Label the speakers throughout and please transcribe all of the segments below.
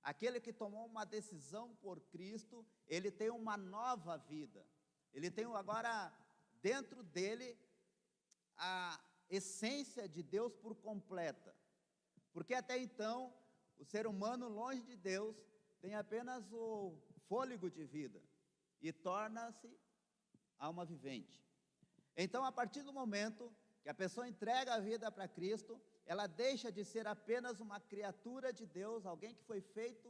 Speaker 1: aquele que tomou uma decisão por Cristo, ele tem uma nova vida. Ele tem agora dentro dele a essência de Deus por completa. Porque até então, o ser humano longe de Deus tem apenas o fôlego de vida e torna-se alma vivente. Então, a partir do momento que a pessoa entrega a vida para Cristo, ela deixa de ser apenas uma criatura de Deus, alguém que foi feito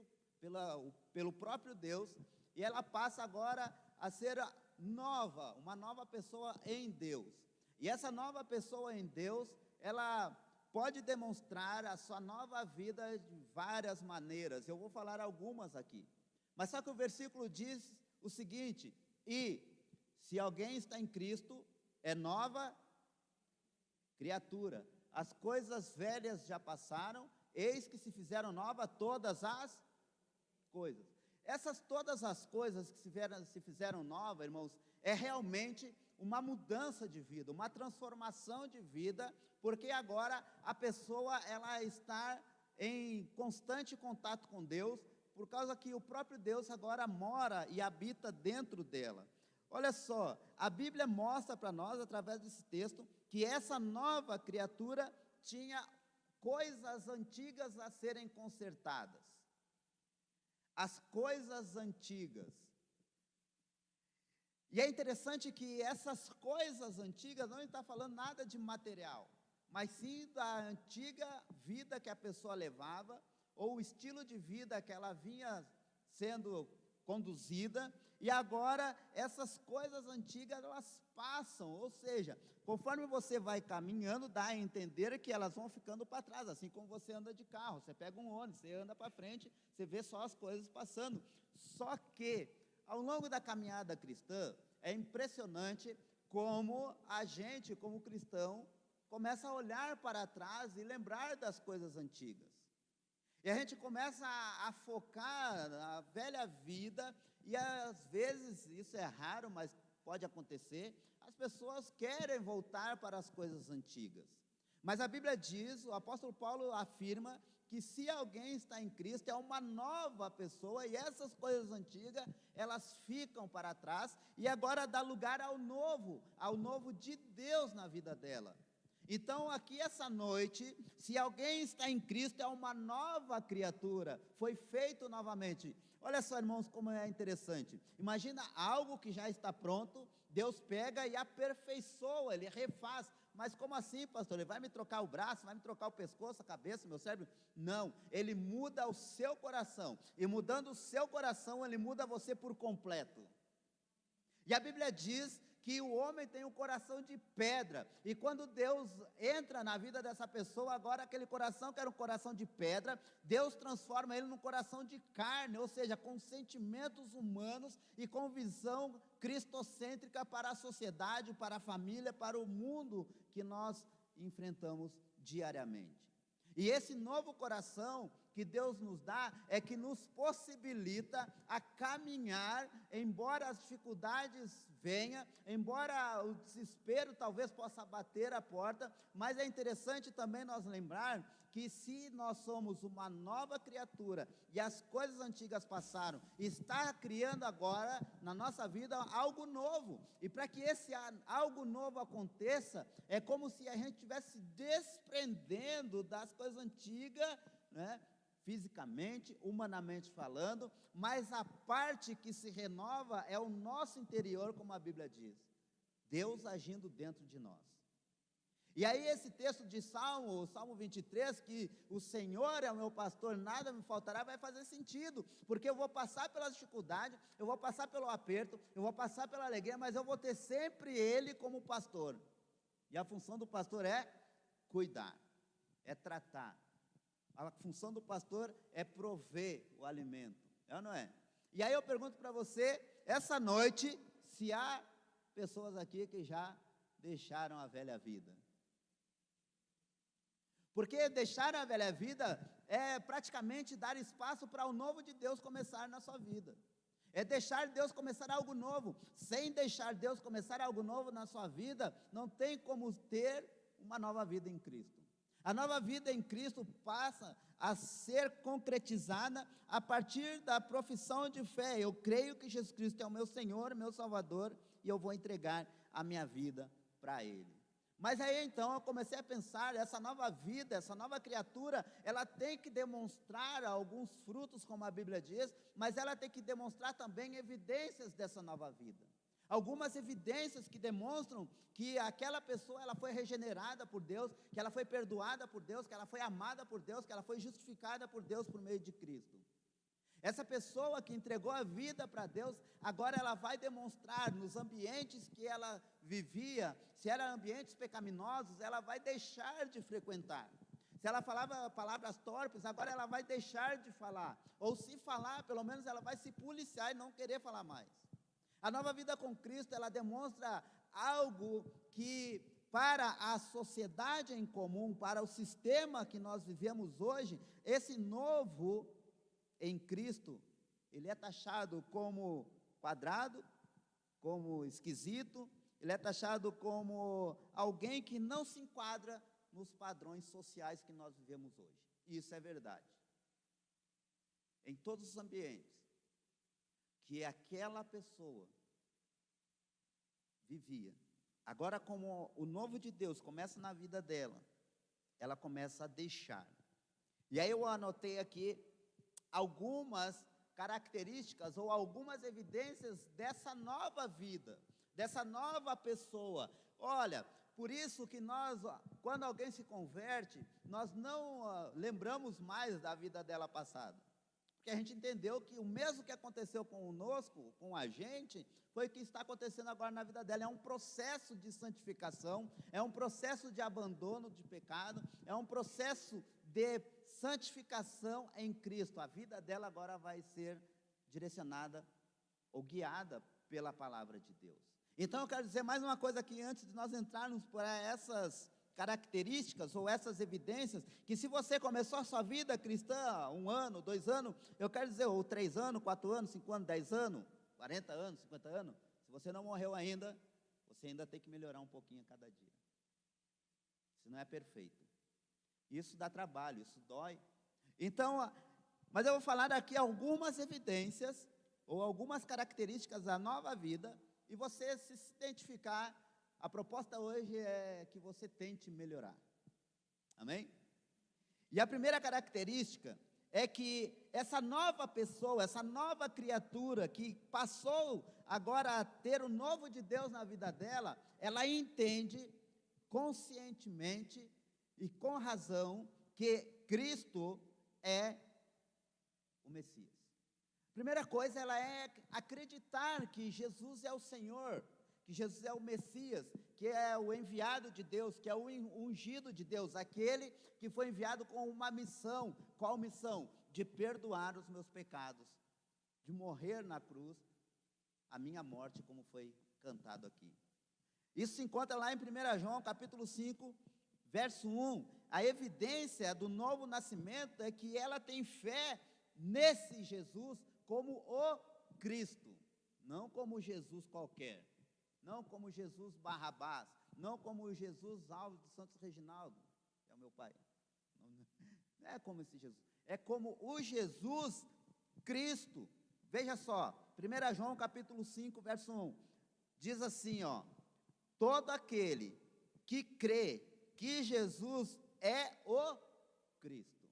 Speaker 1: pelo próprio Deus, e ela passa agora a ser uma nova pessoa em Deus. E essa nova pessoa em Deus, ela pode demonstrar a sua nova vida de várias maneiras. Eu vou falar algumas aqui. Mas só que o versículo diz o seguinte: e se alguém está em Cristo, é nova criatura. As coisas velhas já passaram, eis que se fizeram nova todas as coisas. Todas as coisas que se fizeram nova, irmãos, é realmente uma mudança de vida, uma transformação de vida, porque agora a pessoa ela está em constante contato com Deus, por causa que o próprio Deus agora mora e habita dentro dela. Olha só, a Bíblia mostra para nós, através desse texto, que essa nova criatura tinha coisas antigas a serem consertadas. As coisas antigas. E é interessante que essas coisas antigas não está falando nada de material, mas sim da antiga vida que a pessoa levava, ou o estilo de vida que ela vinha sendo conduzida, e agora essas coisas antigas elas passam, ou seja, conforme você vai caminhando, dá a entender que elas vão ficando para trás, assim como você anda de carro, você pega um ônibus, você anda para frente, você vê só as coisas passando. Só que, ao longo da caminhada cristã, é impressionante como a gente, como cristão, começa a olhar para trás e lembrar das coisas antigas. E a gente começa a focar na velha vida, e às vezes, isso é raro, mas pode acontecer, as pessoas querem voltar para as coisas antigas. Mas a Bíblia diz, o apóstolo Paulo afirma, que se alguém está em Cristo, é uma nova pessoa, e essas coisas antigas, elas ficam para trás, e agora dá lugar ao novo de Deus na vida dela. Então, aqui essa noite, se alguém está em Cristo, é uma nova criatura, foi feito novamente. Olha só, irmãos, como é interessante. Imagina algo que já está pronto, Deus pega e aperfeiçoa, Ele refaz. Mas como assim, pastor? Ele vai me trocar o braço, vai me trocar o pescoço, a cabeça, o meu cérebro? Não, Ele muda o seu coração, e mudando o seu coração, Ele muda você por completo. E a Bíblia diz que o homem tem um coração de pedra, e quando Deus entra na vida dessa pessoa, agora aquele coração que era um coração de pedra, Deus transforma ele num coração de carne, ou seja, com sentimentos humanos e com visão cristocêntrica para a sociedade, para a família, para o mundo que nós enfrentamos diariamente. E esse novo coração que Deus nos dá é que nos possibilita a caminhar, embora as dificuldades venham, embora o desespero talvez possa bater a porta, mas é interessante também nós lembrar que se nós somos uma nova criatura e as coisas antigas passaram, está criando agora na nossa vida algo novo, e para que esse algo novo aconteça, é como se a gente estivesse desprendendo das coisas antigas, né? Fisicamente, humanamente falando, mas a parte que se renova é o nosso interior, como a Bíblia diz, Deus agindo dentro de nós. E aí esse texto de Salmo, o Salmo 23, que o Senhor é o meu pastor, nada me faltará, vai fazer sentido, porque eu vou passar pelas dificuldades, eu vou passar pelo aperto, eu vou passar pela alegria, mas eu vou ter sempre Ele como pastor. E a função do pastor é cuidar, é tratar. A função do pastor é prover o alimento, é ou não é? E aí eu pergunto para você, essa noite, se há pessoas aqui que já deixaram a velha vida. Porque deixar a velha vida é praticamente dar espaço para o novo de Deus começar na sua vida. É deixar Deus começar algo novo. Sem deixar Deus começar algo novo na sua vida, não tem como ter uma nova vida em Cristo. A nova vida em Cristo passa a ser concretizada a partir da profissão de fé. Eu creio que Jesus Cristo é o meu Senhor, meu Salvador, e eu vou entregar a minha vida para Ele. Mas aí então eu comecei a pensar, essa nova vida, essa nova criatura, ela tem que demonstrar alguns frutos, como a Bíblia diz, mas ela tem que demonstrar também evidências dessa nova vida. Algumas evidências que demonstram que aquela pessoa, ela foi regenerada por Deus, que ela foi perdoada por Deus, que ela foi amada por Deus, que ela foi justificada por Deus por meio de Cristo. Essa pessoa que entregou a vida para Deus, agora ela vai demonstrar nos ambientes que ela vivia, se eram ambientes pecaminosos, ela vai deixar de frequentar. Se ela falava palavras torpes, agora ela vai deixar de falar. Ou se falar, pelo menos ela vai se policiar e não querer falar mais. A nova vida com Cristo, ela demonstra algo que para a sociedade em comum, para o sistema que nós vivemos hoje, esse novo em Cristo, ele é taxado como quadrado, como esquisito, ele é taxado como alguém que não se enquadra nos padrões sociais que nós vivemos hoje. E isso é verdade. Em todos os ambientes que aquela pessoa vivia, agora como o novo de Deus começa na vida dela, ela começa a deixar. E aí eu anotei aqui algumas características ou algumas evidências dessa nova vida, dessa nova pessoa. Olha, por isso que nós, quando alguém se converte, nós não lembramos mais da vida dela passada. Porque a gente entendeu que o mesmo que aconteceu conosco, com a gente, foi o que está acontecendo agora na vida dela. É um processo de santificação, é um processo de abandono de pecado, é um processo de santificação em Cristo. A vida dela agora vai ser direcionada ou guiada pela palavra de Deus. Então eu quero dizer mais uma coisa aqui, antes de nós entrarmos por essas características ou essas evidências, que se você começou a sua vida cristã 1 ano, 2 anos, eu quero dizer, ou 3 anos, 4 anos, 5 anos, 10 anos, 40 anos, 50 anos, se você não morreu ainda, você ainda tem que melhorar um pouquinho a cada dia. Isso não é perfeito. Isso dá trabalho, isso dói. Então, mas eu vou falar aqui algumas evidências, ou algumas características da nova vida, e você se identificar. A proposta hoje é que você tente melhorar. Amém? E a primeira característica é que essa nova pessoa, essa nova criatura que passou agora a ter o novo de Deus na vida dela, ela entende conscientemente e com razão que Cristo é o Messias. Primeira coisa, ela é acreditar que Jesus é o Senhor, que Jesus é o Messias, que é o enviado de Deus, que é o ungido de Deus, aquele que foi enviado com uma missão. Qual missão? De perdoar os meus pecados, de morrer na cruz, a minha morte, como foi cantado aqui. Isso se encontra lá em 1 João, capítulo 5, verso 1. A evidência do novo nascimento é que ela tem fé nesse Jesus como o Cristo, não como Jesus qualquer. Não como Jesus Barrabás, não como Jesus Alves de Santos Reginaldo, que é o meu pai. Não é como esse Jesus, é como o Jesus Cristo. Veja só, 1 João capítulo 5, verso 1, diz assim, todo aquele que crê que Jesus é o Cristo.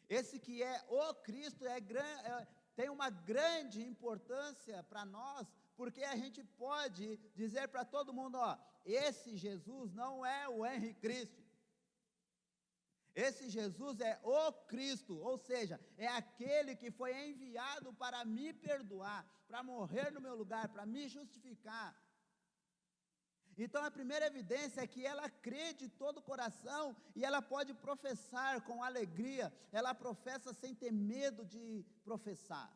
Speaker 1: Esse que é o Cristo tem uma grande importância para nós, porque a gente pode dizer para todo mundo, esse Jesus não é o Henri Cristo. Esse Jesus é o Cristo, ou seja, é aquele que foi enviado para me perdoar, para morrer no meu lugar, para me justificar. Então a primeira evidência é que ela crê de todo o coração e ela pode professar com alegria, ela professa sem ter medo de professar.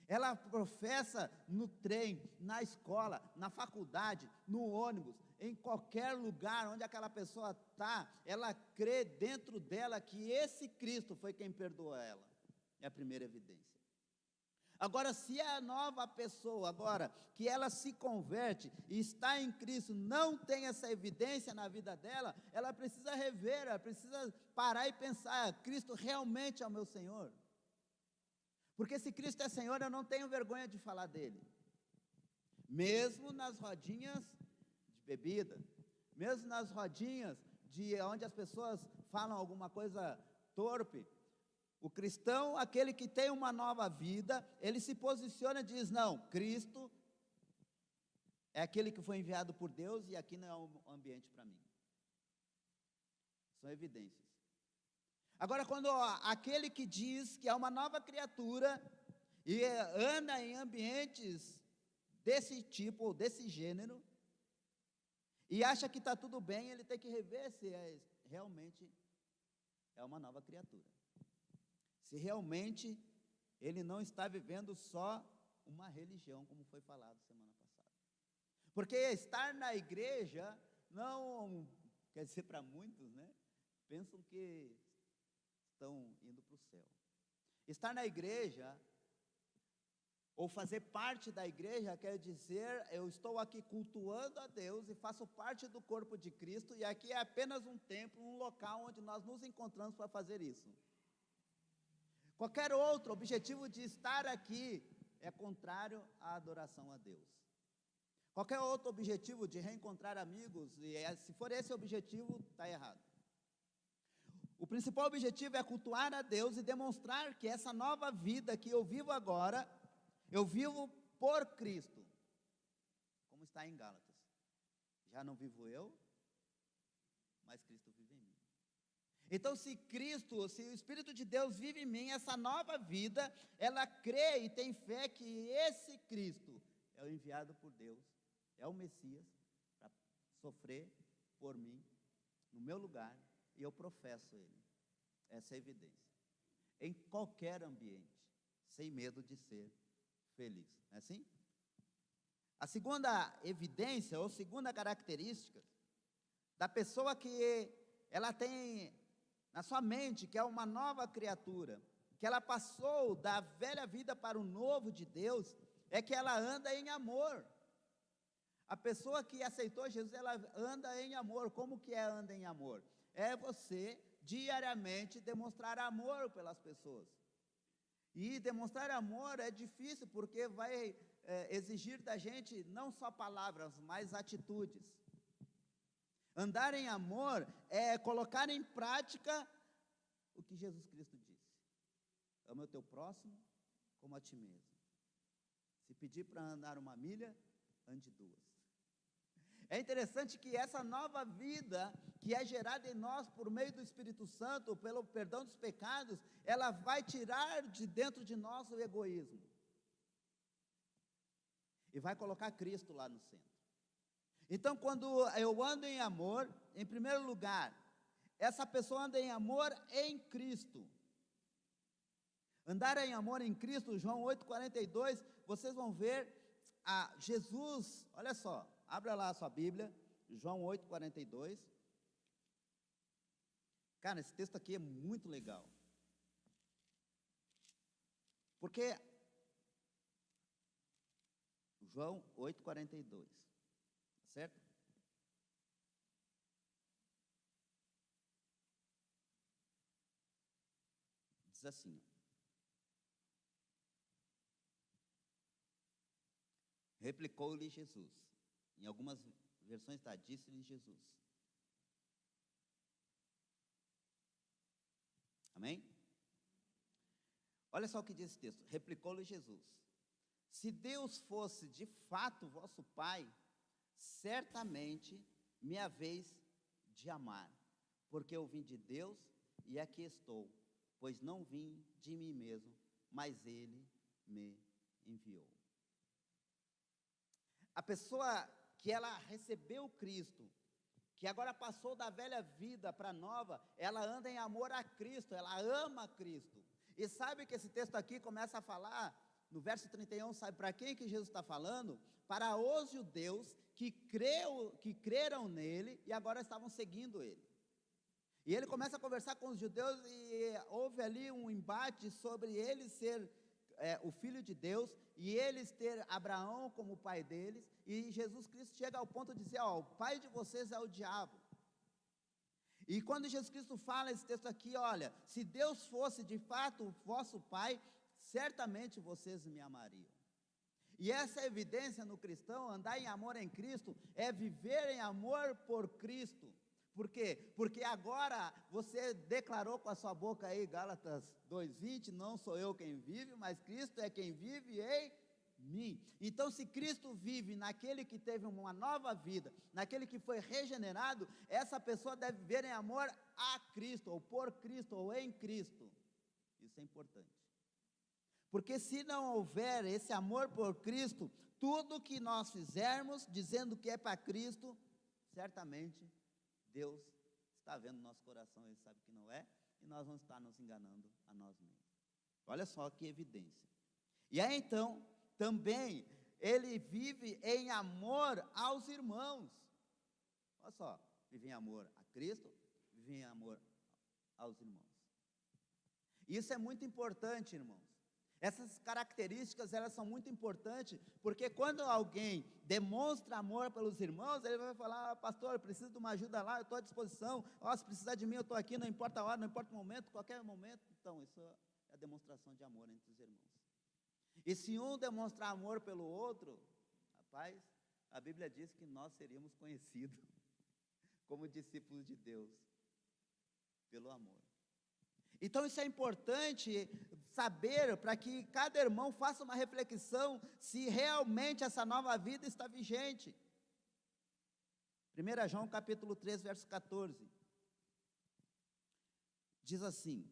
Speaker 1: Ela professa no trem, na escola, na faculdade, no ônibus, em qualquer lugar onde aquela pessoa está, ela crê dentro dela que esse Cristo foi quem perdoou ela. É a primeira evidência. Agora, se a nova pessoa, agora, que ela se converte e está em Cristo, não tem essa evidência na vida dela, ela precisa rever, ela precisa parar e pensar, Cristo realmente é o meu Senhor? Porque se Cristo é Senhor, eu não tenho vergonha de falar dele. Mesmo nas rodinhas de bebida, mesmo nas rodinhas de onde as pessoas falam alguma coisa torpe, o cristão, aquele que tem uma nova vida, ele se posiciona e diz, não, Cristo é aquele que foi enviado por Deus e aqui não é um ambiente para mim. São evidências. Agora, quando aquele que diz que é uma nova criatura e anda em ambientes desse tipo ou desse gênero e acha que está tudo bem, ele tem que rever se realmente é uma nova criatura. Se realmente ele não está vivendo só uma religião, como foi falado semana passada. Porque estar na igreja não quer dizer para muitos, né? Pensam que estão indo para o céu. Estar na igreja, ou fazer parte da igreja, quer dizer, eu estou aqui cultuando a Deus e faço parte do corpo de Cristo, e aqui é apenas um templo, um local onde nós nos encontramos para fazer isso. Qualquer outro objetivo de estar aqui é contrário à adoração a Deus. Qualquer outro objetivo de reencontrar amigos, se for esse o objetivo, está errado. O principal objetivo é cultuar a Deus e demonstrar que essa nova vida que eu vivo agora, eu vivo por Cristo. Como está em Gálatas. Já não vivo eu, mas Cristo vive em mim. Então, se o Espírito de Deus vive em mim, essa nova vida, ela crê e tem fé que esse Cristo é o enviado por Deus, é o Messias, para sofrer por mim, no meu lugar, e eu professo Ele. Essa é a evidência. Em qualquer ambiente, sem medo de ser feliz. Não é assim? A segunda evidência, ou segunda característica, da pessoa que ela tem na sua mente, que é uma nova criatura, que ela passou da velha vida para o novo de Deus, é que ela anda em amor. A pessoa que aceitou Jesus, ela anda em amor. Como que anda em amor? É você, diariamente, demonstrar amor pelas pessoas. E demonstrar amor é difícil, porque vai exigir da gente não só palavras, mas atitudes. Andar em amor é colocar em prática o que Jesus Cristo disse. Ama o teu próximo como a ti mesmo. Se pedir para andar 1 milha, ande 2. É interessante que essa nova vida que é gerada em nós por meio do Espírito Santo, pelo perdão dos pecados, ela vai tirar de dentro de nós o egoísmo. E vai colocar Cristo lá no centro. Então, quando eu ando em amor, em primeiro lugar, essa pessoa anda em amor em Cristo. Andar em amor em Cristo, João 8,42, vocês vão ver Jesus, olha só, abra lá a sua Bíblia, João 8,42. Cara, esse texto aqui é muito legal. Porque João 8,42. Certo? Diz assim: replicou-lhe Jesus. Em algumas versões está, disse-lhe Jesus. Amém? Olha só o que diz esse texto. Replicou-lhe Jesus: se Deus fosse de fato vosso Pai, certamente me haveis de amar, porque eu vim de Deus e aqui estou, pois não vim de mim mesmo, mas Ele me enviou. A pessoa que ela recebeu Cristo, que agora passou da velha vida para a nova, ela anda em amor a Cristo, ela ama Cristo. E sabe que esse texto aqui começa a falar, no verso 31, sabe para quem que Jesus está falando? Para os judeus que creram nele e agora estavam seguindo ele. E ele começa a conversar com os judeus e houve ali um embate sobre ele ser o Filho de Deus, e eles ter Abraão como pai deles, e Jesus Cristo chega ao ponto de dizer, ó, o pai de vocês é o diabo. E quando Jesus Cristo fala esse texto aqui, olha, se Deus fosse de fato o vosso pai, certamente vocês me amariam. E essa evidência no cristão, andar em amor em Cristo, é viver em amor por Cristo. Por quê? Porque agora você declarou com a sua boca aí, Gálatas 2:20, não sou eu quem vive, mas Cristo é quem vive em mim. Então, se Cristo vive naquele que teve uma nova vida, naquele que foi regenerado, essa pessoa deve viver em amor a Cristo, ou por Cristo, ou em Cristo. Isso é importante. Porque se não houver esse amor por Cristo, tudo que nós fizermos, dizendo que é para Cristo, certamente Deus está vendo no nosso coração, Ele sabe que não é, e nós vamos estar nos enganando a nós mesmos. Olha só que evidência. E aí então, também, ele vive em amor aos irmãos. Olha só, vive em amor a Cristo, vive em amor aos irmãos. Isso é muito importante, irmãos. Essas características, elas são muito importantes, porque quando alguém demonstra amor pelos irmãos, ele vai falar, pastor, eu preciso de uma ajuda lá, eu estou à disposição, se precisar de mim, eu estou aqui, não importa a hora, não importa o momento, qualquer momento. Então, isso é a demonstração de amor entre os irmãos. E se um demonstrar amor pelo outro, rapaz, a Bíblia diz que nós seríamos conhecidos como discípulos de Deus, pelo amor. Então isso é importante saber, para que cada irmão faça uma reflexão, se realmente essa nova vida está vigente. 1 João capítulo 3, verso 14, diz assim,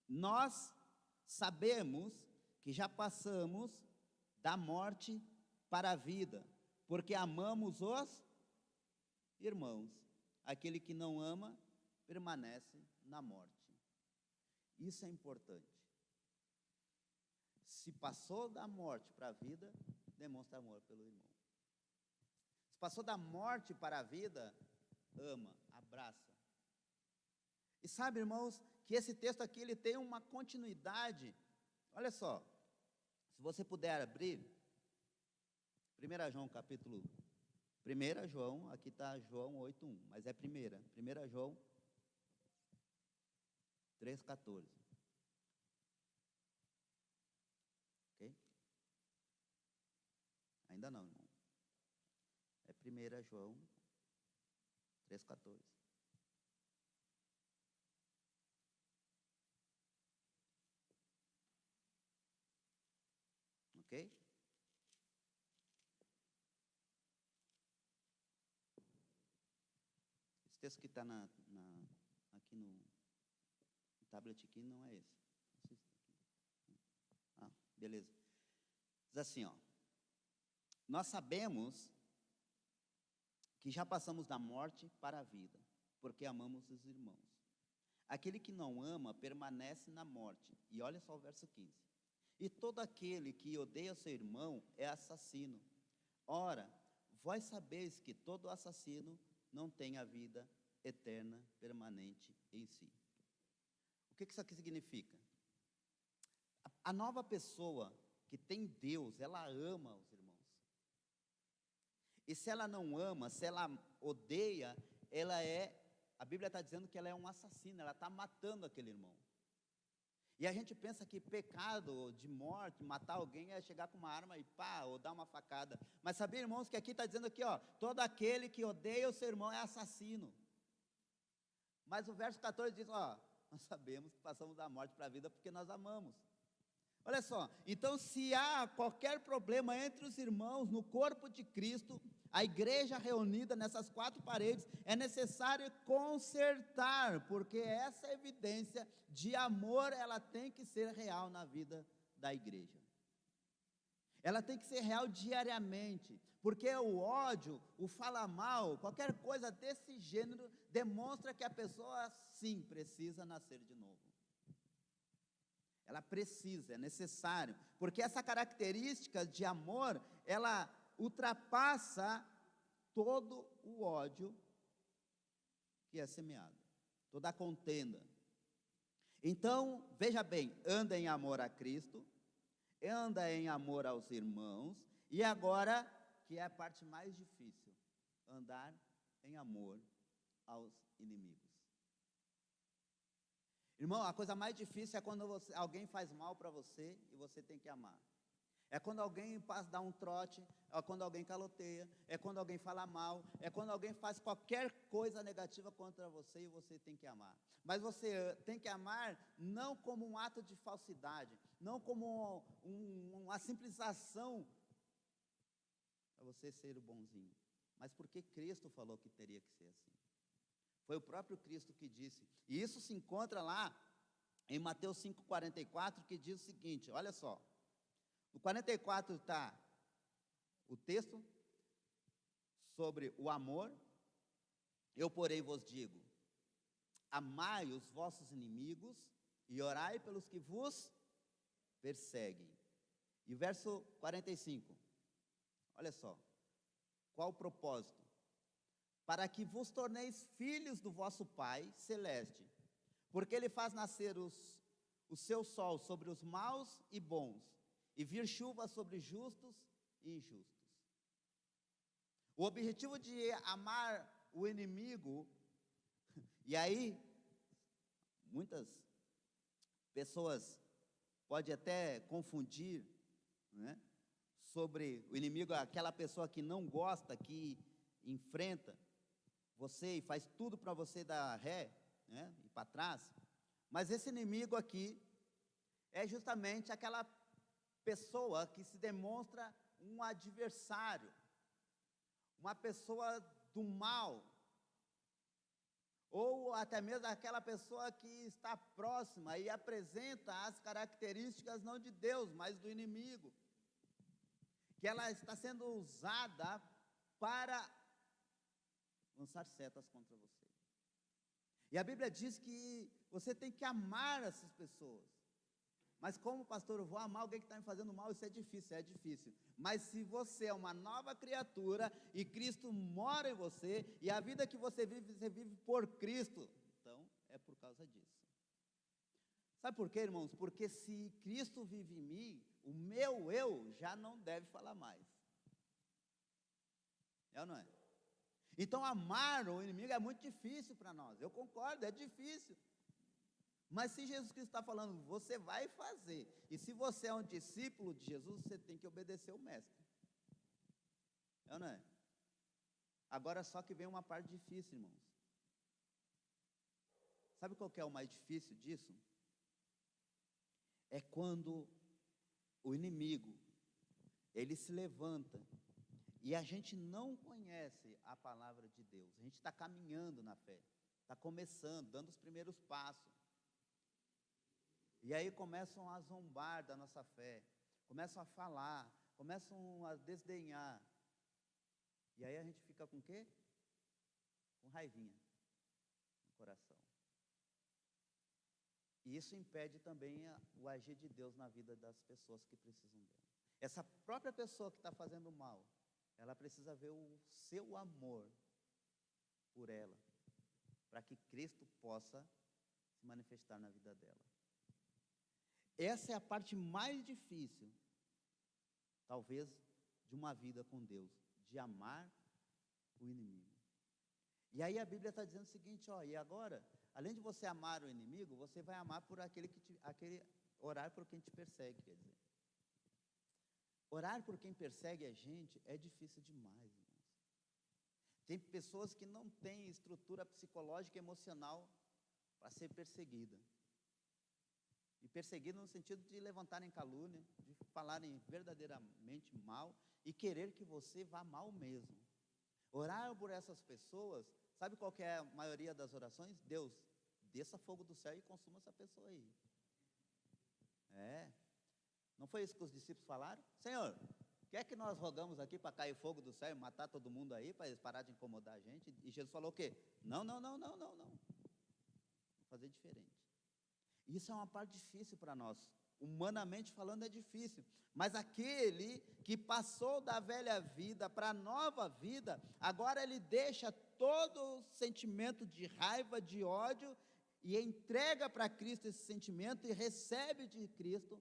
Speaker 1: nós sabemos que já passamos da morte para a vida, porque amamos os irmãos. Aquele que não ama, permanece na morte. Isso é importante. Se passou da morte para a vida, demonstra amor pelo irmão. Se passou da morte para a vida, ama, abraça. E sabe, irmãos, que esse texto aqui, ele tem uma continuidade. Olha só, se você puder abrir, 1 João capítulo, 1 João, aqui está João 8:1, mas é 1 João 3,14. Ok? Ainda não, irmão. É 1 João 3,14. Ok? Esse texto que está aqui no tablet aqui não é esse. Beleza. Diz assim, ó. Nós sabemos que já passamos da morte para a vida, porque amamos os irmãos. Aquele que não ama permanece na morte. E olha só o verso 15. E todo aquele que odeia seu irmão é assassino. Ora, vós sabeis que todo assassino não tem a vida eterna, permanente em si. O que isso aqui significa? A nova pessoa que tem Deus, ela ama os irmãos. E se ela não ama, se ela odeia, a Bíblia está dizendo que ela é um assassino, ela está matando aquele irmão. E a gente pensa que pecado de morte, matar alguém, é chegar com uma arma e pá, ou dar uma facada. Mas sabia, irmãos, que aqui está dizendo aqui, ó, todo aquele que odeia o seu irmão é assassino. Mas o verso 14 diz, ó, nós sabemos que passamos da morte para a vida porque nós amamos. Olha só, então se há qualquer problema entre os irmãos no corpo de Cristo, a igreja reunida nessas quatro paredes, é necessário consertar, porque essa evidência de amor, ela tem que ser real na vida da igreja. Ela tem que ser real diariamente, porque o ódio, o falar mal, qualquer coisa desse gênero, demonstra que a pessoa, sim, precisa nascer de novo. Ela precisa, é necessário, porque essa característica de amor, ela ultrapassa todo o ódio que é semeado, toda a contenda. Então, veja bem, anda em amor a Cristo, anda em amor aos irmãos, e agora, que é a parte mais difícil, andar em amor aos inimigos. Irmão, a coisa mais difícil é quando alguém faz mal para você e você tem que amar. É quando alguém dá um trote, é quando alguém caloteia, é quando alguém fala mal, é quando alguém faz qualquer coisa negativa contra você e você tem que amar. Mas você tem que amar não como um ato de falsidade, não como uma simples ação para você ser o bonzinho, mas porque Cristo falou que teria que ser assim. Foi o próprio Cristo que disse, e isso se encontra lá em Mateus 5,44, que diz o seguinte, olha só. No 44 está o texto sobre o amor. Eu, porém, vos digo, amai os vossos inimigos e orai pelos que vos perseguem. E verso 45, olha só, qual o propósito? Para que vos torneis filhos do vosso Pai Celeste, porque Ele faz nascer o seu sol sobre os maus e bons, e vir chuva sobre justos e injustos. O objetivo de amar o inimigo, e aí, muitas pessoas podem até confundir, né, sobre o inimigo, aquela pessoa que não gosta, que enfrenta você e faz tudo para você dar ré, né, e para trás. Mas esse inimigo aqui é justamente aquela pessoa que se demonstra um adversário, uma pessoa do mal, ou até mesmo aquela pessoa que está próxima e apresenta as características não de Deus, mas do inimigo, que ela está sendo usada para lançar setas contra você. E a Bíblia diz que você tem que amar essas pessoas. Mas como, pastor, eu vou amar alguém que está me fazendo mal? Isso é difícil, é difícil. Mas se você é uma nova criatura e Cristo mora em você, e a vida que você vive por Cristo, então é por causa disso. Sabe por quê, irmãos? Porque se Cristo vive em mim, o meu eu já não deve falar mais. É ou não é? Então amar o inimigo é muito difícil para nós. Eu concordo, é difícil. Mas se Jesus Cristo está falando, você vai fazer. E se você é um discípulo de Jesus, você tem que obedecer o mestre. É ou não é? Agora só que vem uma parte difícil, irmãos. Sabe qual que é o mais difícil disso? É quando o inimigo, ele se levanta e a gente não conhece a palavra de Deus. A gente está caminhando na fé, está começando, dando os primeiros passos. E aí começam a zombar da nossa fé, começam a falar, começam a desdenhar. E aí a gente fica com o quê? Com raivinha no coração. E isso impede também o agir de Deus na vida das pessoas que precisam dela. Essa própria pessoa que está fazendo mal, ela precisa ver o seu amor por ela, para que Cristo possa se manifestar na vida dela. Essa é a parte mais difícil, talvez, de uma vida com Deus, de amar o inimigo. E aí a Bíblia está dizendo o seguinte, ó, e agora, além de você amar o inimigo, você vai amar por orar por quem te persegue, quer dizer. Orar por quem persegue a gente é difícil demais, irmãos. Tem pessoas que não têm estrutura psicológica e emocional para ser perseguida. E perseguido no sentido de levantarem calúnia, de falarem verdadeiramente mal e querer que você vá mal mesmo. Orar por essas pessoas, sabe qual que é a maioria das orações? Deus, desça fogo do céu e consuma essa pessoa aí. Não foi isso que os discípulos falaram? Senhor, quer que nós rogamos aqui para cair fogo do céu e matar todo mundo aí, para eles parar de incomodar a gente? E Jesus falou o quê? Não. Vou fazer diferente. Isso é uma parte difícil para nós. Humanamente falando é difícil. Mas aquele que passou da velha vida para a nova vida, agora ele deixa todo o sentimento de raiva, de ódio, e entrega para Cristo esse sentimento e recebe de Cristo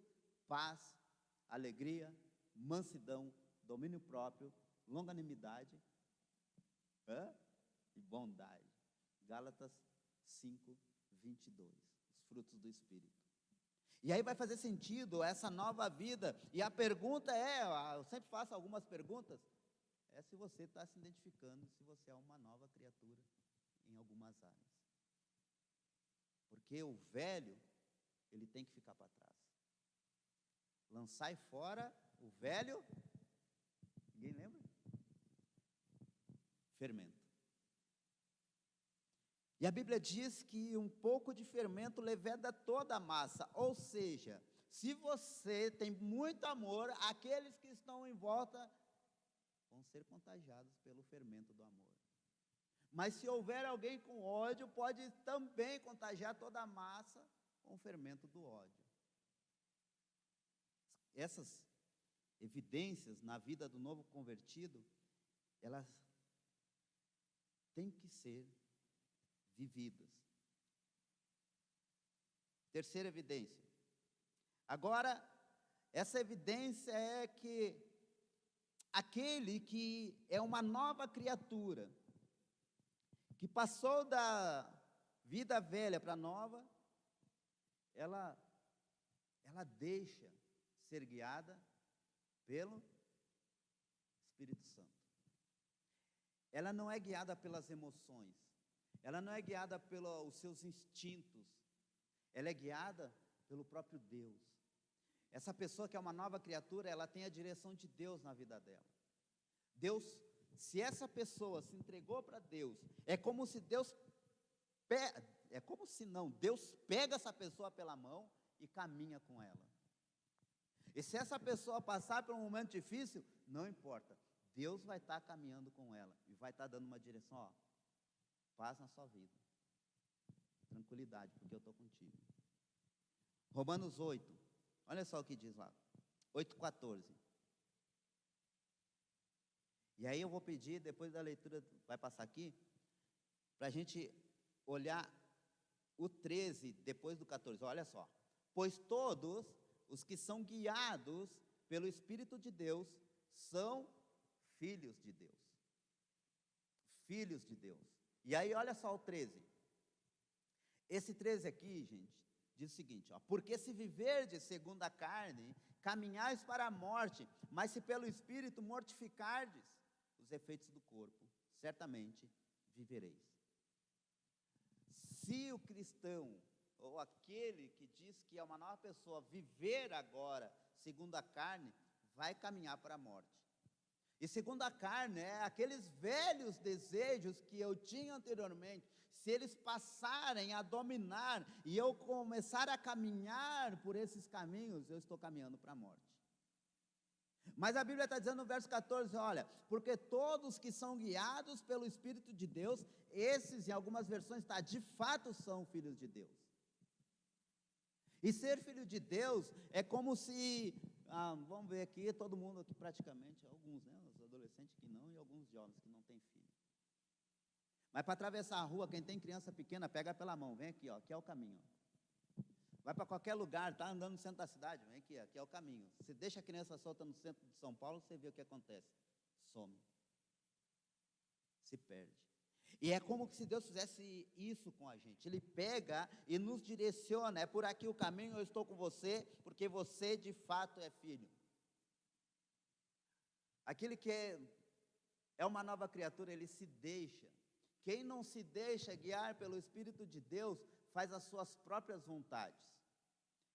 Speaker 1: paz alegria, mansidão, domínio próprio, longanimidade, e bondade. Gálatas 5, 22. Os frutos do Espírito. E aí vai fazer sentido essa nova vida. E a pergunta eu sempre faço algumas perguntas, se você está se identificando, se você é uma nova criatura em algumas áreas. Porque o velho, ele tem que ficar para trás. Lançai fora o velho, ninguém lembra? Fermento. E a Bíblia diz que um pouco de fermento leveda toda a massa, ou seja, se você tem muito amor, aqueles que estão em volta vão ser contagiados pelo fermento do amor. Mas se houver alguém com ódio, pode também contagiar toda a massa com o fermento do ódio. Essas evidências na vida do novo convertido, elas têm que ser vividas. Terceira evidência. Agora, essa evidência é que aquele que é uma nova criatura, que passou da vida velha para a nova, ela deixa ser guiada pelo Espírito Santo. Ela não é guiada pelas emoções, ela não é guiada pelos seus instintos, ela é guiada pelo próprio Deus. Essa pessoa que é uma nova criatura, ela tem a direção de Deus na vida dela. Deus, se essa pessoa se entregou para Deus, Deus pega essa pessoa pela mão e caminha com ela. E se essa pessoa passar por um momento difícil, não importa, Deus vai estar caminhando com ela e vai estar dando uma direção, paz na sua vida, tranquilidade, porque eu estou contigo. Romanos 8, olha só o que diz lá, 8,14. E aí eu vou pedir, depois da leitura, vai passar aqui, para a gente olhar o 13, depois do 14, olha só. Pois todos os que são guiados pelo Espírito de Deus são filhos de Deus. Filhos de Deus. E aí olha só o 13. Esse 13 aqui, gente, diz o seguinte, porque se viverdes segundo a carne, caminhais para a morte, mas se pelo Espírito mortificardes os efeitos do corpo, certamente vivereis. Se o cristão, ou aquele que diz que é uma nova pessoa, viver agora segundo a carne, vai caminhar para a morte. E segundo a carne, aqueles velhos desejos que eu tinha anteriormente, se eles passarem a dominar, e eu começar a caminhar por esses caminhos, eu estou caminhando para a morte. Mas a Bíblia está dizendo no verso 14, olha, porque todos que são guiados pelo Espírito de Deus, esses em algumas versões está, de fato são filhos de Deus. E ser filho de Deus é como se, vamos ver aqui, todo mundo aqui praticamente, alguns, né, os adolescentes que não, e alguns jovens que não têm filho. Mas para atravessar a rua, quem tem criança pequena, pega pela mão, vem aqui, aqui é o caminho. Vai para qualquer lugar, está andando no centro da cidade, vem aqui, aqui é o caminho. Você deixa a criança solta no centro de São Paulo, você vê o que acontece. Some. Se perde. E é como se Deus fizesse isso com a gente. Ele pega e nos direciona, é por aqui o caminho, eu estou com você, porque você de fato é filho. Aquele que é uma nova criatura, ele se deixa. Quem não se deixa guiar pelo Espírito de Deus, faz as suas próprias vontades,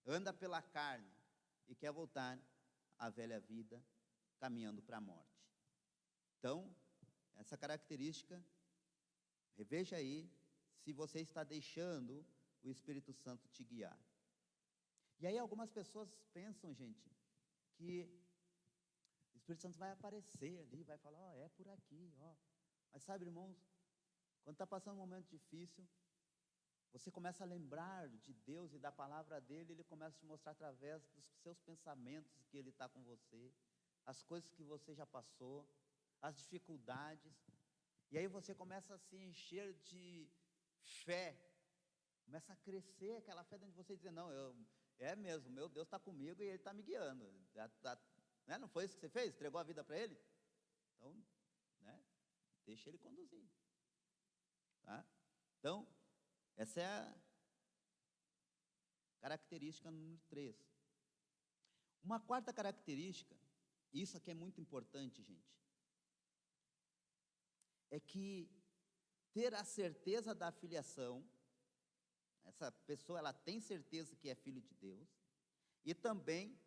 Speaker 1: anda pela carne e quer voltar à velha vida, caminhando para a morte. Então, essa característica, reveja aí se você está deixando o Espírito Santo te guiar. E aí algumas pessoas pensam, gente, que o Espírito Santo vai aparecer ali, vai falar, é por aqui, Mas sabe, irmãos, quando está passando um momento difícil, você começa a lembrar de Deus e da palavra dEle, Ele começa a te mostrar através dos seus pensamentos que Ele está com você, as coisas que você já passou, as dificuldades, e aí você começa a se encher de fé, começa a crescer aquela fé dentro de você, e dizer, não, é mesmo, meu Deus está comigo e Ele está me guiando. Né? Não foi isso que você fez? Entregou a vida para Ele? Então, né? Deixa Ele conduzir. Tá? Então, essa é a característica número 3. Uma quarta característica, isso aqui é muito importante, gente, é que ter a certeza da filiação, essa pessoa ela tem certeza que é filho de Deus, e também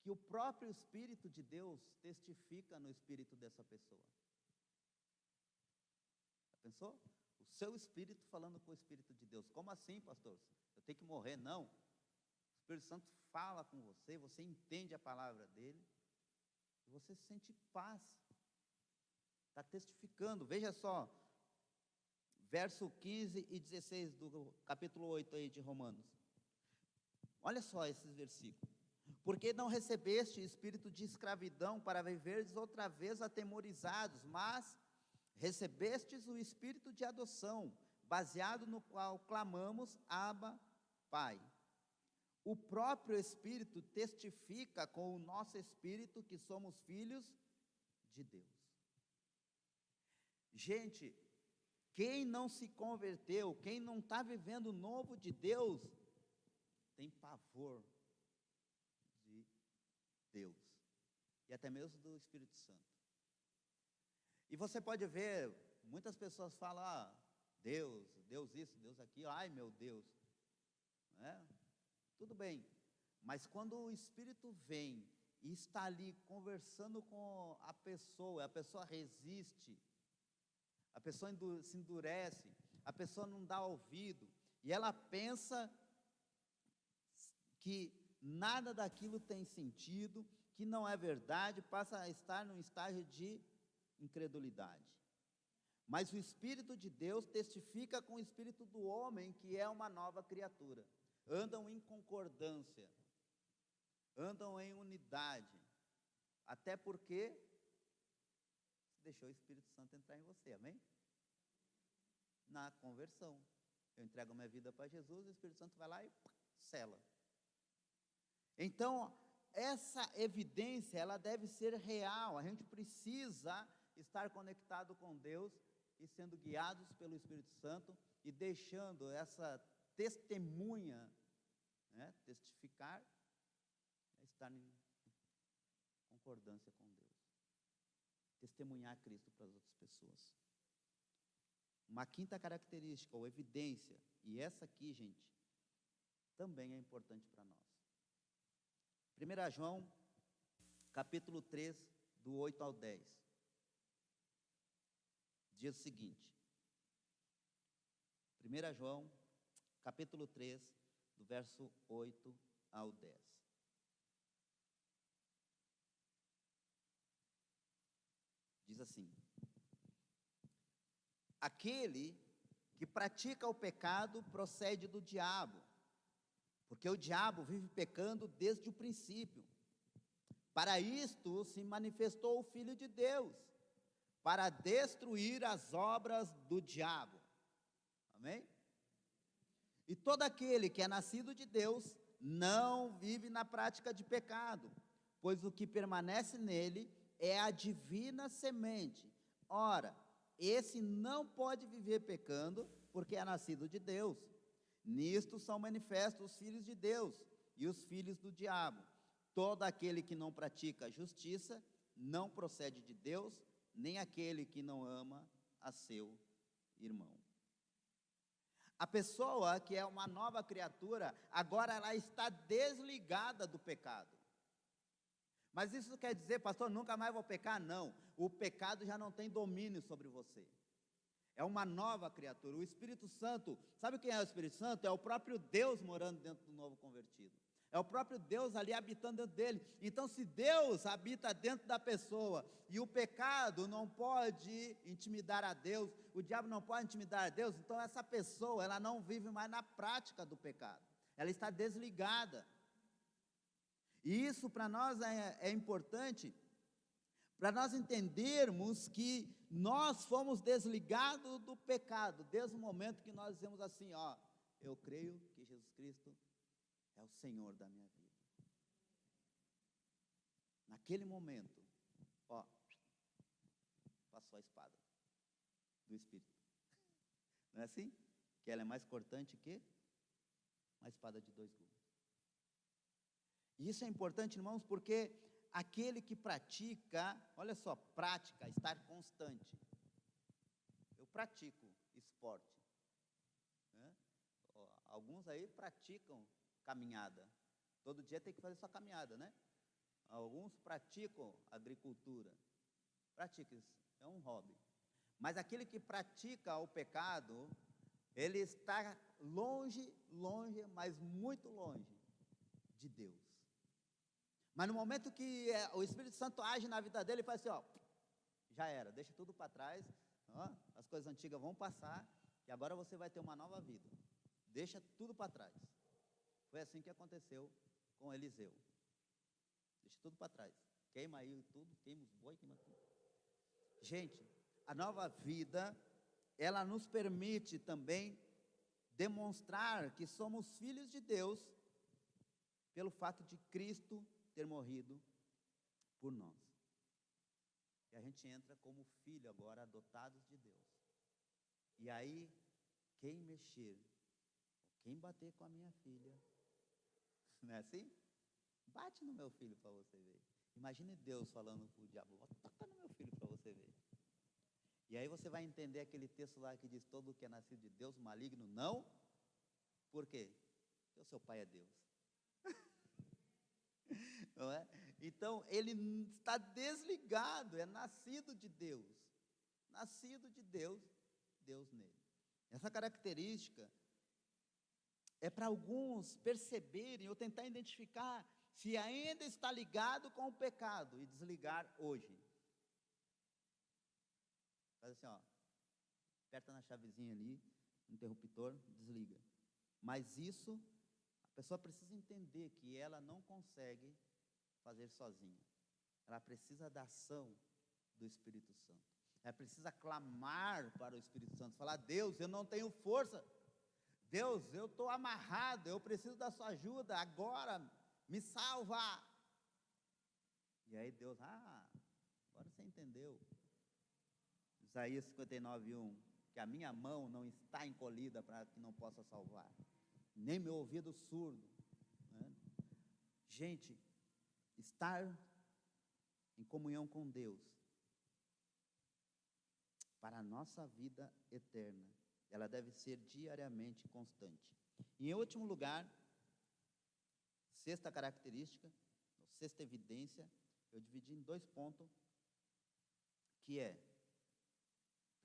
Speaker 1: que o próprio Espírito de Deus testifica no espírito dessa pessoa. Já pensou? O seu espírito falando com o Espírito de Deus. Como assim, pastor? Eu tenho que morrer? Não. O Espírito Santo fala com você, você entende a palavra dele, e você se sente paz. Está testificando. Veja só, verso 15 e 16 do capítulo 8 aí de Romanos. Olha só esses versículos. Porque não recebeste espírito de escravidão para viverdes outra vez atemorizados, mas recebestes o espírito de adoção, baseado no qual clamamos, Abba, Pai. O próprio Espírito testifica com o nosso espírito que somos filhos de Deus. Gente, quem não se converteu, quem não está vivendo o novo de Deus, tem pavor de Deus, e até mesmo do Espírito Santo. E você pode ver, muitas pessoas falam, Deus isso, Deus aquilo, ai meu Deus, né? Tudo bem, mas quando o Espírito vem e está ali conversando com a pessoa resiste, a pessoa se endurece, a pessoa não dá ouvido, e ela pensa que nada daquilo tem sentido, que não é verdade, passa a estar num estágio de incredulidade. Mas o Espírito de Deus testifica com o Espírito do homem que é uma nova criatura. Andam em concordância, andam em unidade, até porque deixou o Espírito Santo entrar em você, amém? Na conversão, eu entrego minha vida para Jesus, o Espírito Santo vai lá e sela. Então, essa evidência, ela deve ser real, a gente precisa estar conectado com Deus e sendo guiados pelo Espírito Santo e deixando essa testemunha, né, testificar, estar em concordância com Deus, testemunhar Cristo para as outras pessoas. Uma quinta característica, ou evidência, e essa aqui, gente, também é importante para nós. 1 João, capítulo 3, do 8 ao 10, diz o seguinte, 1 João, capítulo 3, do verso 8 ao 10. Diz assim: aquele que pratica o pecado procede do diabo, porque o diabo vive pecando desde o princípio. Para isto se manifestou o Filho de Deus, para destruir as obras do diabo. Amém? E todo aquele que é nascido de Deus não vive na prática de pecado, pois o que permanece nele é a divina semente. Ora, esse não pode viver pecando, porque é nascido de Deus. Nisto são manifestos os filhos de Deus e os filhos do diabo. Todo aquele que não pratica a justiça não procede de Deus, nem aquele que não ama a seu irmão. A pessoa que é uma nova criatura, agora ela está desligada do pecado. Mas isso quer dizer, pastor, nunca mais vou pecar? Não, o pecado já não tem domínio sobre você. É uma nova criatura. O Espírito Santo, sabe quem é o Espírito Santo? É o próprio Deus morando dentro do novo convertido. É o próprio Deus ali habitando dentro dele. Então, se Deus habita dentro da pessoa e o pecado não pode intimidar a Deus, o diabo não pode intimidar a Deus, então essa pessoa, ela não vive mais na prática do pecado. Ela está desligada. E isso para nós é importante, para nós entendermos que nós fomos desligados do pecado, desde o momento que nós dizemos assim, eu creio que Jesus Cristo é o Senhor da minha vida. Naquele momento, ó, passou a espada do Espírito. Não é assim? Que ela é mais cortante que uma espada de dois gumes. E isso é importante, irmãos, porque aquele que pratica, olha só, prática, estar constante. Eu pratico esporte, né? Alguns aí praticam caminhada. Todo dia tem que fazer sua caminhada, né? Alguns praticam agricultura. Pratica isso, é um hobby. Mas aquele que pratica o pecado, ele está longe, mas muito longe de Deus. Mas no momento que o Espírito Santo age na vida dele, ele faz assim, ó, já era, deixa tudo para trás, ó, as coisas antigas vão passar, e agora você vai ter uma nova vida. Deixa tudo para trás. Foi assim que aconteceu com Eliseu. Deixa tudo para trás. Queima aí tudo, queima os boi, queima tudo. Gente, a nova vida, ela nos permite também demonstrar que somos filhos de Deus pelo fato de Cristo ter morrido por nós. E a gente entra como filho agora, adotados de Deus. E aí, quem mexer, quem bater com a minha filha, não é assim? Bate no meu filho para você ver. Imagine Deus falando para o diabo, toca no meu filho para você ver. E aí você vai entender aquele texto lá que diz, todo que é nascido de Deus, maligno, não. Por quê? Porque o seu pai é Deus. Não é? Então, ele está desligado, é nascido de Deus. Nascido de Deus, Deus nele. Essa característica é para alguns perceberem ou tentar identificar se ainda está ligado com o pecado e desligar hoje. Faz assim, ó, aperta na chavezinha ali, interruptor, desliga. Mas isso, a pessoa precisa entender que ela não consegue fazer sozinha. Ela precisa da ação do Espírito Santo. Ela precisa clamar para o Espírito Santo, falar, Deus, eu não tenho força. Deus, eu estou amarrado, eu preciso da sua ajuda, agora me salva. E aí Deus, agora você entendeu. Isaías 59:1, que a minha mão não está encolhida para que não possa salvar, nem meu ouvido surdo, né? Gente, estar em comunhão com Deus, para a nossa vida eterna, ela deve ser diariamente constante. E em último lugar, sexta característica, sexta evidência, eu dividi em 2 pontos, que é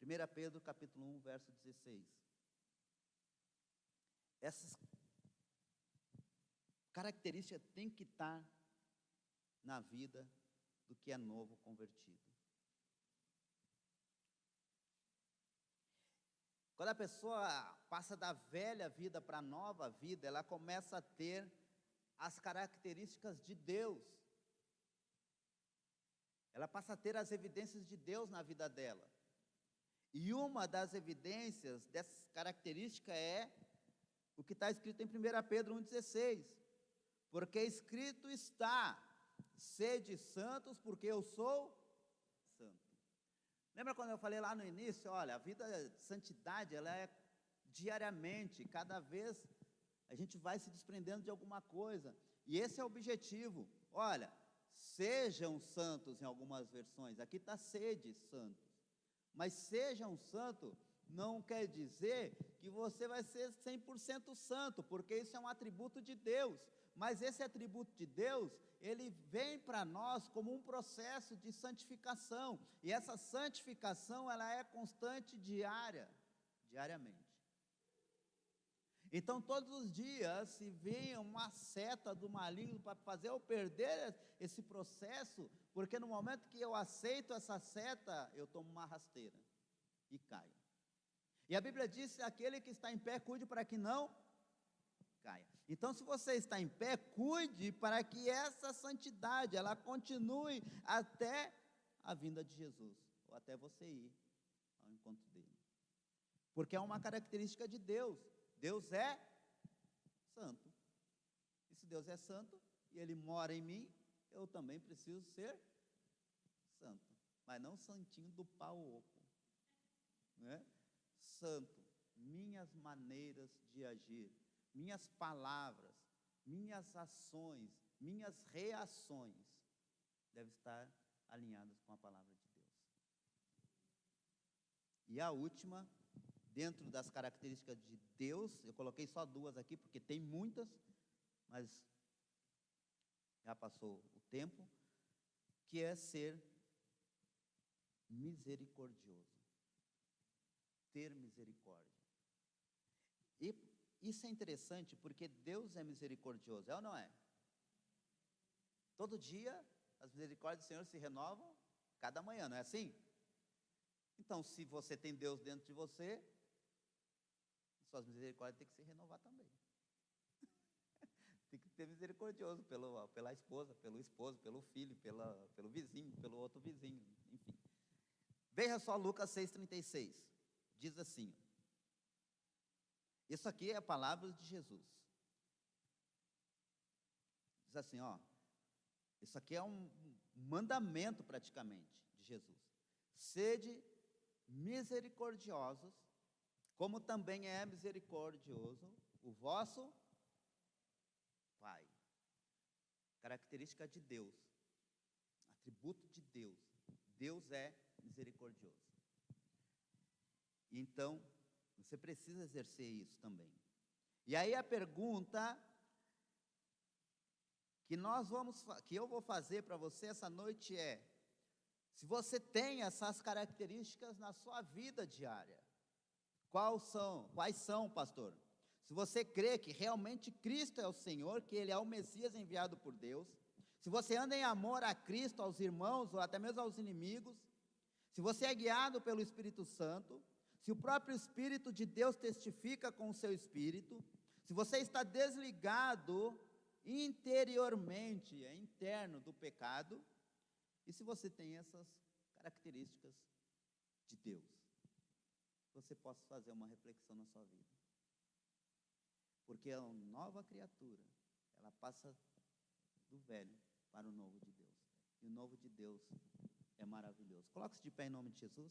Speaker 1: 1 Pedro capítulo 1, verso 16. Essas características têm que estar na vida do que é novo convertido. Quando a pessoa passa da velha vida para a nova vida, ela começa a ter as características de Deus. Ela passa a ter as evidências de Deus na vida dela. E uma das evidências dessas características é o que está escrito em 1 Pedro 1,16. Porque escrito está, sede santos, porque eu sou santo. Lembra quando eu falei lá no início, olha, a vida de santidade, ela é diariamente, cada vez a gente vai se desprendendo de alguma coisa. E esse é o objetivo. Olha, sejam santos em algumas versões, aqui está sede santos. Mas sejam santo não quer dizer que você vai ser 100% santo, porque isso é um atributo de Deus. Mas esse atributo de Deus, ele vem para nós como um processo de santificação. E essa santificação, ela é constante, diariamente. Então, todos os dias, se vem uma seta do maligno para fazer eu perder esse processo, porque no momento que eu aceito essa seta, eu tomo uma rasteira e caio. E a Bíblia diz, aquele que está em pé, cuide para que não caia. Então, se você está em pé, cuide para que essa santidade, ela continue até a vinda de Jesus, ou até você ir ao encontro dele. Porque é uma característica de Deus. Deus é santo. Deus é santo e Ele mora em mim, eu também preciso ser santo, mas não santinho do pau oco, né? Santo, minhas maneiras de agir, minhas palavras, minhas ações, minhas reações devem estar alinhadas com a palavra de Deus. E a última, dentro das características de Deus, eu coloquei só duas aqui, porque tem muitas, mas já passou o tempo, que é ser misericordioso. Ter misericórdia. E isso é interessante, porque Deus é misericordioso, é ou não é? Todo dia, as misericórdias do Senhor se renovam, cada manhã, não é assim? Então, se você tem Deus dentro de você, suas misericórdias têm que se renovar também. Tem que ter misericordioso pela esposa, pelo esposo, pelo filho, pelo vizinho, pelo outro vizinho, enfim. Veja só Lucas 6,36. Diz assim, isso aqui é a palavra de Jesus. Diz assim, isso aqui é um mandamento praticamente de Jesus. Sede misericordiosos, como também é misericordioso o vosso Pai. Característica de Deus, atributo de Deus. Deus é misericordioso. Então, você precisa exercer isso também. E aí a pergunta que eu vou fazer para você essa noite é: se você tem essas características na sua vida diária, quais são, pastor? Se você crê que realmente Cristo é o Senhor, que Ele é o Messias enviado por Deus, se você anda em amor a Cristo, aos irmãos, ou até mesmo aos inimigos, se você é guiado pelo Espírito Santo, se o próprio Espírito de Deus testifica com o seu Espírito, se você está desligado interiormente, interno do pecado, e se você tem essas características de Deus, você possa fazer uma reflexão na sua vida. Porque a nova criatura, ela passa do velho para o novo de Deus. E o novo de Deus é maravilhoso. Coloque-se de pé em nome de Jesus.